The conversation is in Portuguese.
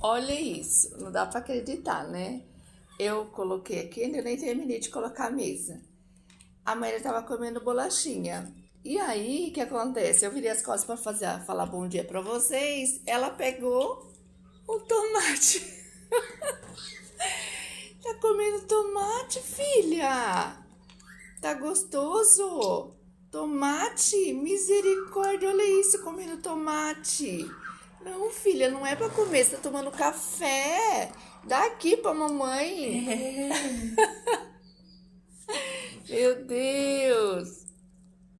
Olha isso, não dá pra acreditar, né? Eu coloquei aqui, ainda nem terminei de colocar a mesa. A Maíra tava comendo bolachinha. E aí, o que acontece? Eu virei as costas pra falar bom dia pra vocês. Ela pegou um tomate. Tá comendo tomate, filha? Tá gostoso? Tomate? Misericórdia, olha isso, comendo tomate. Não, filha, não é pra comer, você tá tomando café. Dá aqui pra mamãe. Meu Deus.